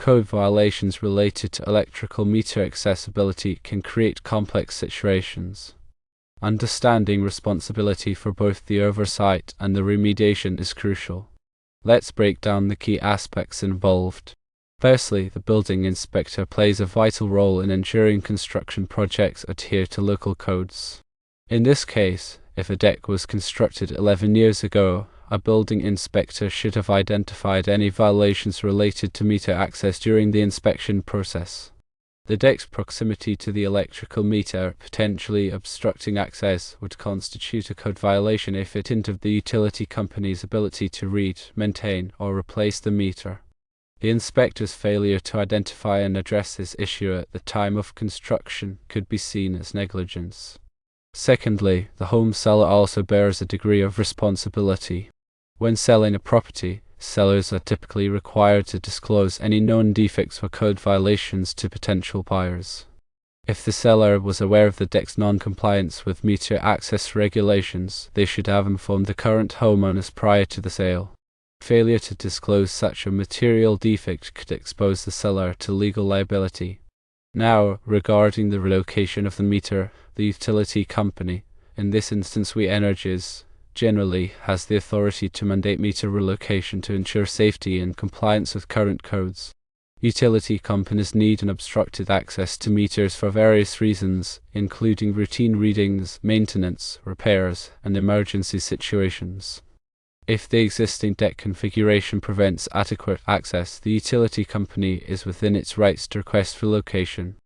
code violations related to electrical meter accessibility can create complex situations. Understanding responsibility for both the oversight and the remediation is crucial. Let's break down the key aspects involved. Firstly, the building inspector plays a vital role in ensuring construction projects adhere to local codes. In this case, if a deck was constructed 11 years ago, a building inspector should have identified any violations related to meter access during the inspection process. The deck's proximity to the electrical meter, potentially obstructing access, would constitute a code violation if it hindered the utility company's ability to read, maintain, or replace the meter. The inspector's failure to identify and address this issue at the time of construction could be seen as negligence. Secondly, the home seller also bears a degree of responsibility. When selling a property, sellers are typically required to disclose any known defects or code violations to potential buyers. If the seller was aware of the deck's non-compliance with meter access regulations, they should have informed the current homeowners prior to the sale. Failure to disclose such a material defect could expose the seller to legal liability. Now, regarding the relocation of the meter, the utility company, in this instance We Energies, generally has the authority to mandate meter relocation to ensure safety and compliance with current codes. Utility companies need unobstructed access to meters for various reasons, including routine readings, maintenance, repairs, and emergency situations. If the existing deck configuration prevents adequate access, the utility company is within its rights to request relocation.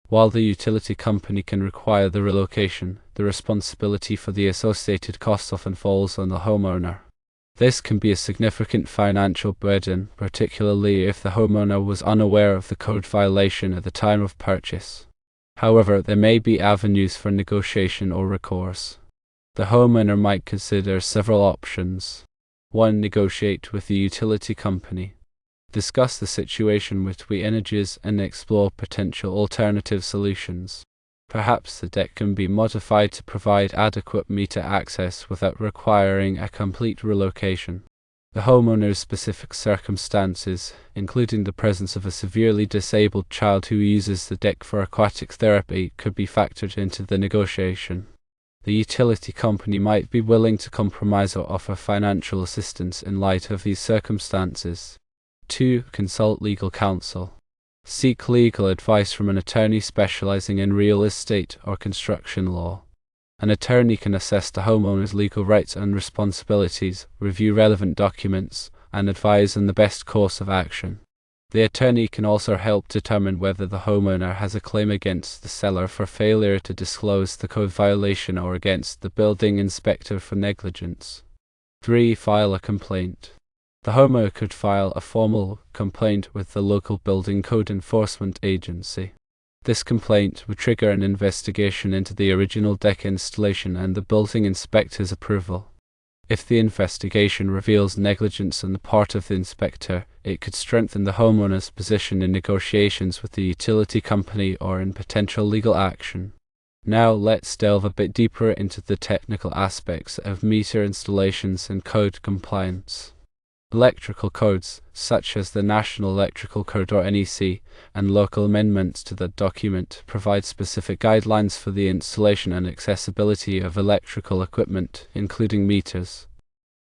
While the utility company can require the relocation, the responsibility for the associated costs often falls on the homeowner. This can be a significant financial burden, particularly if the homeowner was unaware of the code violation at the time of purchase. However, there may be avenues for negotiation or recourse. The homeowner might consider several options. 1. Negotiate with the utility company. Discuss the situation with We Energies and explore potential alternative solutions. Perhaps the deck can be modified to provide adequate meter access without requiring a complete relocation. The homeowner's specific circumstances, including the presence of a severely disabled child who uses the deck for aquatic therapy, could be factored into the negotiation. The utility company might be willing to compromise or offer financial assistance in light of these circumstances. 2. Consult legal counsel. Seek legal advice from an attorney specializing in real estate or construction law. An attorney can assess the homeowner's legal rights and responsibilities, review relevant documents, and advise on the best course of action. The attorney can also help determine whether the homeowner has a claim against the seller for failure to disclose the code violation or against the building inspector for negligence. 3. File a complaint. The homeowner could file a formal complaint with the local building code enforcement agency. This complaint would trigger an investigation into the original deck installation and the building inspector's approval. If the investigation reveals negligence on the part of the inspector, it could strengthen the homeowner's position in negotiations with the utility company or in potential legal action. Now let's delve a bit deeper into the technical aspects of meter installations and code compliance. Electrical codes, such as the National Electrical Code or NEC, and local amendments to the document provide specific guidelines for the installation and accessibility of electrical equipment, including meters.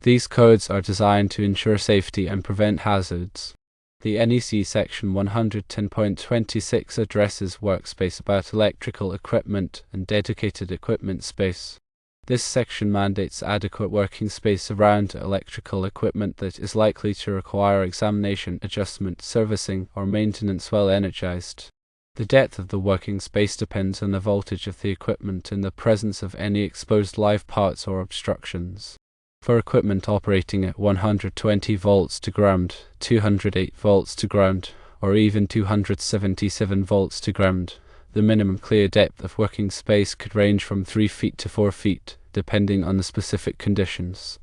These codes are designed to ensure safety and prevent hazards. The NEC Section 110.26 addresses workspace about electrical equipment and dedicated equipment space. This section mandates adequate working space around electrical equipment that is likely to require examination, adjustment, servicing, or maintenance while energized. The depth of the working space depends on the voltage of the equipment and the presence of any exposed live parts or obstructions. For equipment operating at 120 volts to ground, 208 volts to ground, or even 277 volts to ground, the minimum clear depth of working space could range from 3 feet to 4 feet, depending on the specific conditions.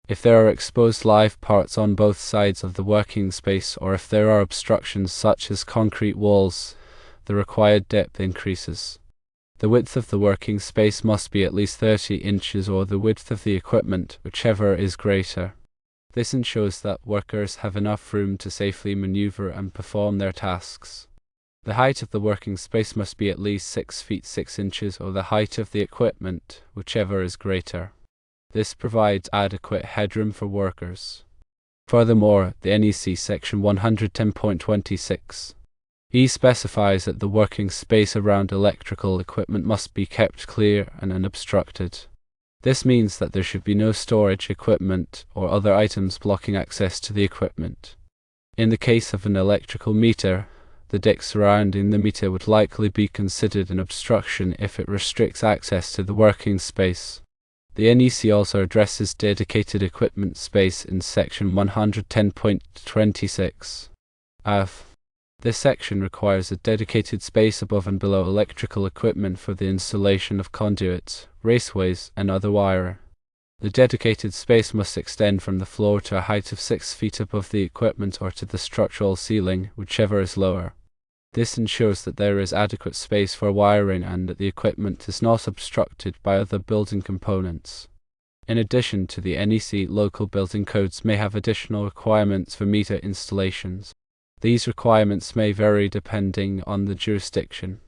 If there are exposed live parts on both sides of the working space, or if there are obstructions such as concrete walls, the required depth increases. The width of the working space must be at least 30 inches or the width of the equipment, whichever is greater. This ensures that workers have enough room to safely maneuver and perform their tasks. The height of the working space must be at least 6 feet 6 inches or the height of the equipment, whichever is greater. This provides adequate headroom for workers. Furthermore, the NEC Section 110.26 E specifies that the working space around electrical equipment must be kept clear and unobstructed. This means that there should be no storage equipment or other items blocking access to the equipment. In the case of an electrical meter, the deck surrounding the meter would likely be considered an obstruction if it restricts access to the working space. The NEC also addresses dedicated equipment space in Section 110.26 F. This section requires a dedicated space above and below electrical equipment for the installation of conduits, raceways, and other wire. The dedicated space must extend from the floor to a height of 6 feet above the equipment or to the structural ceiling, whichever is lower. This ensures that there is adequate space for wiring and that the equipment is not obstructed by other building components. In addition to the NEC, local building codes may have additional requirements for meter installations. These requirements may vary depending on the jurisdiction.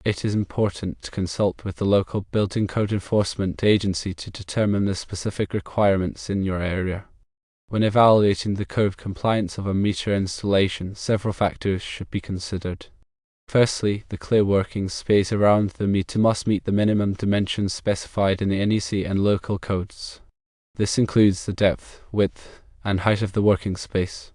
It is important to consult with the local building code enforcement agency to determine the specific requirements in your area. When evaluating the code compliance of a meter installation, several factors should be considered. Firstly, the clear working space around the meter must meet the minimum dimensions specified in the NEC and local codes. This includes the depth, width, and height of the working space.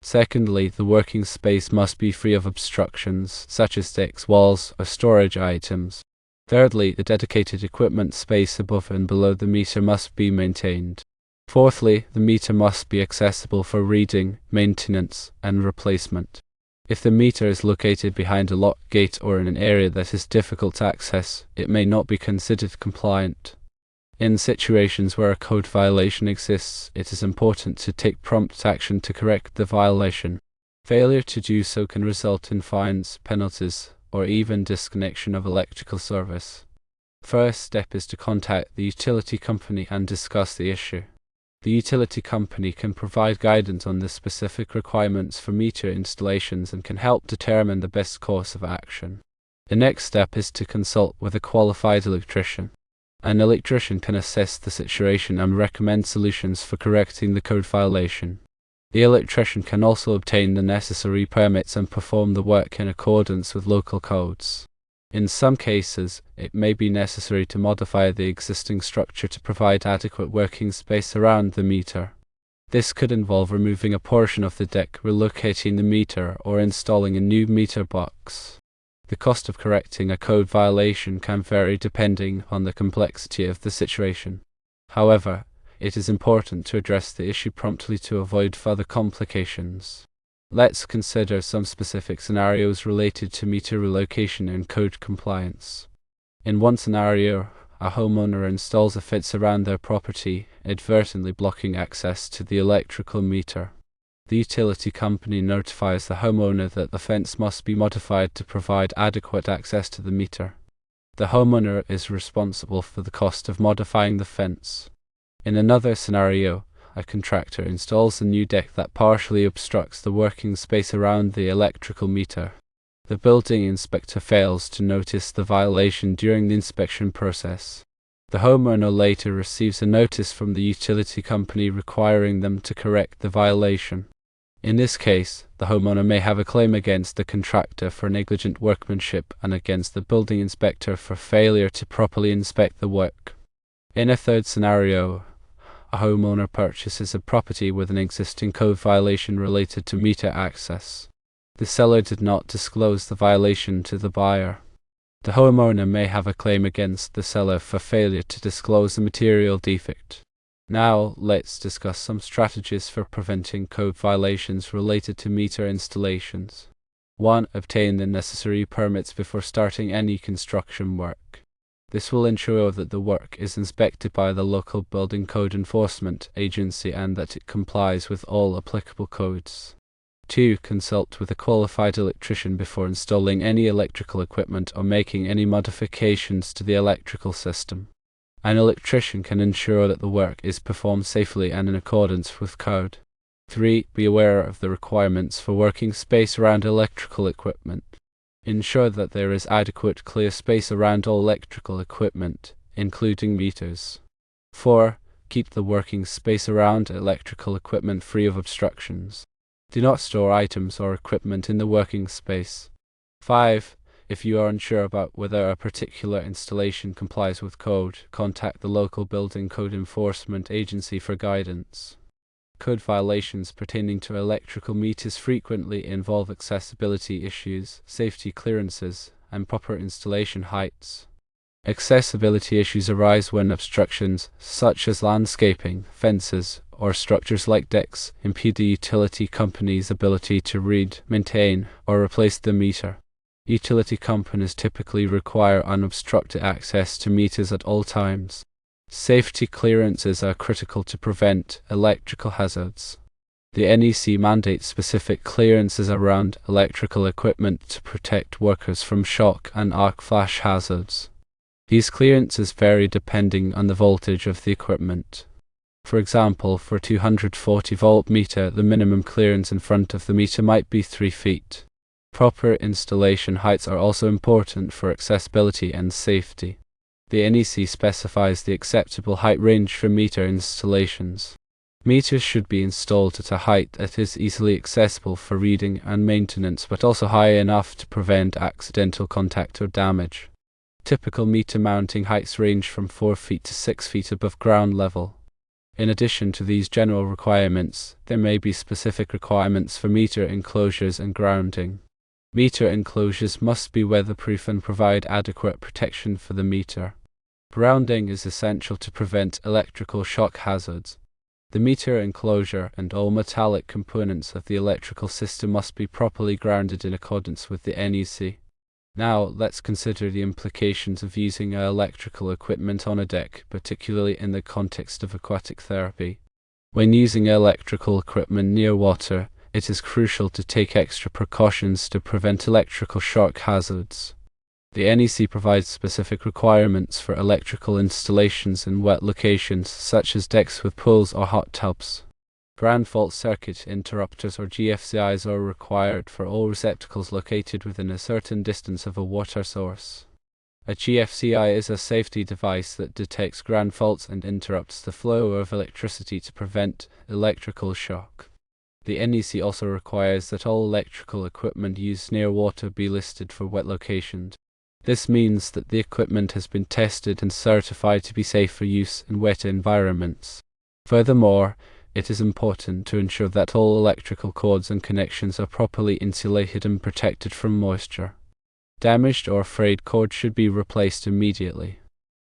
Secondly, the working space must be free of obstructions, such as decks, walls, or storage items. Thirdly, the dedicated equipment space above and below the meter must be maintained. Fourthly, the meter must be accessible for reading, maintenance, and replacement. If the meter is located behind a locked gate or in an area that is difficult to access, it may not be considered compliant. In situations where a code violation exists, it is important to take prompt action to correct the violation. Failure to do so can result in fines, penalties, or even disconnection of electrical service. First step is to contact the utility company and discuss the issue. The utility company can provide guidance on the specific requirements for meter installations and can help determine the best course of action. The next step is to consult with a qualified electrician. An electrician can assess the situation and recommend solutions for correcting the code violation. The electrician can also obtain the necessary permits and perform the work in accordance with local codes. In some cases, it may be necessary to modify the existing structure to provide adequate working space around the meter. This could involve removing a portion of the deck, relocating the meter, or installing a new meter box. The cost of correcting a code violation can vary depending on the complexity of the situation. However, it is important to address the issue promptly to avoid further complications. Let's consider some specific scenarios related to meter relocation and code compliance. In one scenario, a homeowner installs a fence around their property, inadvertently blocking access to the electrical meter. The utility company notifies the homeowner that the fence must be modified to provide adequate access to the meter. The homeowner is responsible for the cost of modifying the fence. In another scenario, a contractor installs a new deck that partially obstructs the working space around the electrical meter. The building inspector fails to notice the violation during the inspection process. The homeowner later receives a notice from the utility company requiring them to correct the violation. In this case, the homeowner may have a claim against the contractor for negligent workmanship and against the building inspector for failure to properly inspect the work. In a third scenario, a homeowner purchases a property with an existing code violation related to meter access. The seller did not disclose the violation to the buyer. The homeowner may have a claim against the seller for failure to disclose the material defect. Now, let's discuss some strategies for preventing code violations related to meter installations. 1. Obtain the necessary permits before starting any construction work. This will ensure that the work is inspected by the local building code enforcement agency and that it complies with all applicable codes. 2. Consult with a qualified electrician before installing any electrical equipment or making any modifications to the electrical system. An electrician can ensure that the work is performed safely and in accordance with code. 3. Be aware of the requirements for working space around electrical equipment. Ensure that there is adequate clear space around all electrical equipment, including meters. 4. Keep the working space around electrical equipment free of obstructions. Do not store items or equipment in the working space. 5. If you are unsure about whether a particular installation complies with code, contact the local building code enforcement agency for guidance. Code violations pertaining to electrical meters frequently involve accessibility issues, safety clearances, and proper installation heights. Accessibility issues arise when obstructions, such as landscaping, fences, or structures like decks, impede the utility company's ability to read, maintain, or replace the meter. Utility companies typically require unobstructed access to meters at all times. Safety clearances are critical to prevent electrical hazards. The NEC mandates specific clearances around electrical equipment to protect workers from shock and arc flash hazards. These clearances vary depending on the voltage of the equipment. For example, for a 240-volt meter, the minimum clearance in front of the meter might be 3 feet. Proper installation heights are also important for accessibility and safety. The NEC specifies the acceptable height range for meter installations. Meters should be installed at a height that is easily accessible for reading and maintenance, but also high enough to prevent accidental contact or damage. Typical meter mounting heights range from 4 feet to 6 feet above ground level. In addition to these general requirements, there may be specific requirements for meter enclosures and grounding. Meter enclosures must be weatherproof and provide adequate protection for the meter. Grounding is essential to prevent electrical shock hazards. The meter enclosure and all metallic components of the electrical system must be properly grounded in accordance with the NEC. Now, let's consider the implications of using electrical equipment on a deck, particularly in the context of aquatic therapy. When using electrical equipment near water, it is crucial to take extra precautions to prevent electrical shock hazards. The NEC provides specific requirements for electrical installations in wet locations, such as decks with pools or hot tubs. Ground fault circuit interrupters or GFCIs are required for all receptacles located within a certain distance of a water source. A GFCI is a safety device that detects ground faults and interrupts the flow of electricity to prevent electrical shock. The NEC also requires that all electrical equipment used near water be listed for wet locations. This means that the equipment has been tested and certified to be safe for use in wet environments. Furthermore, it is important to ensure that all electrical cords and connections are properly insulated and protected from moisture. Damaged or frayed cords should be replaced immediately.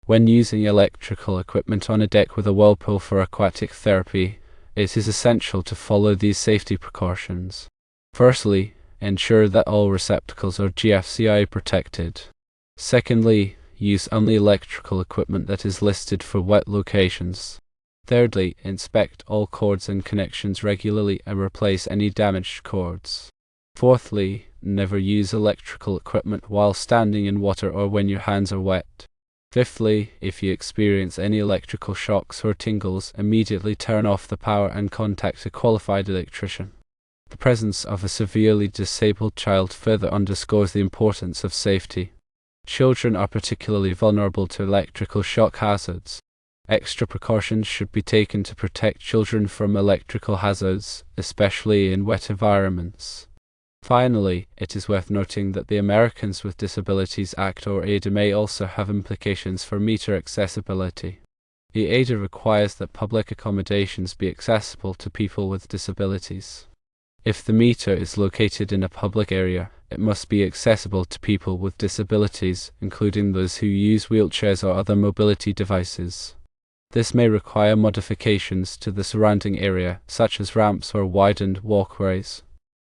When using electrical equipment on a deck with a whirlpool for aquatic therapy, it is essential to follow these safety precautions. Firstly, ensure that all receptacles are GFCI protected. Secondly, use only electrical equipment that is listed for wet locations. Thirdly, inspect all cords and connections regularly and replace any damaged cords. Fourthly, never use electrical equipment while standing in water or when your hands are wet. Fifthly, if you experience any electrical shocks or tingles, immediately turn off the power and contact a qualified electrician. The presence of a severely disabled child further underscores the importance of safety. Children are particularly vulnerable to electrical shock hazards. Extra precautions should be taken to protect children from electrical hazards, especially in wet environments. Finally, it is worth noting that the Americans with Disabilities Act or ADA may also have implications for meter accessibility. The ADA requires that public accommodations be accessible to people with disabilities. If the meter is located in a public area, it must be accessible to people with disabilities, including those who use wheelchairs or other mobility devices. This may require modifications to the surrounding area, such as ramps or widened walkways.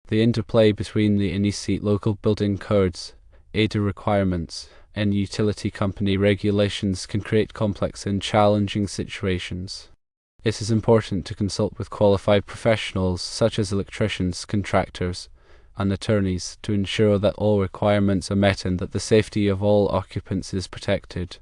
The interplay between the NEC local building codes, ADA requirements, and utility company regulations can create complex and challenging situations. It is important to consult with qualified professionals such as electricians, contractors, and attorneys to ensure that all requirements are met and that the safety of all occupants is protected.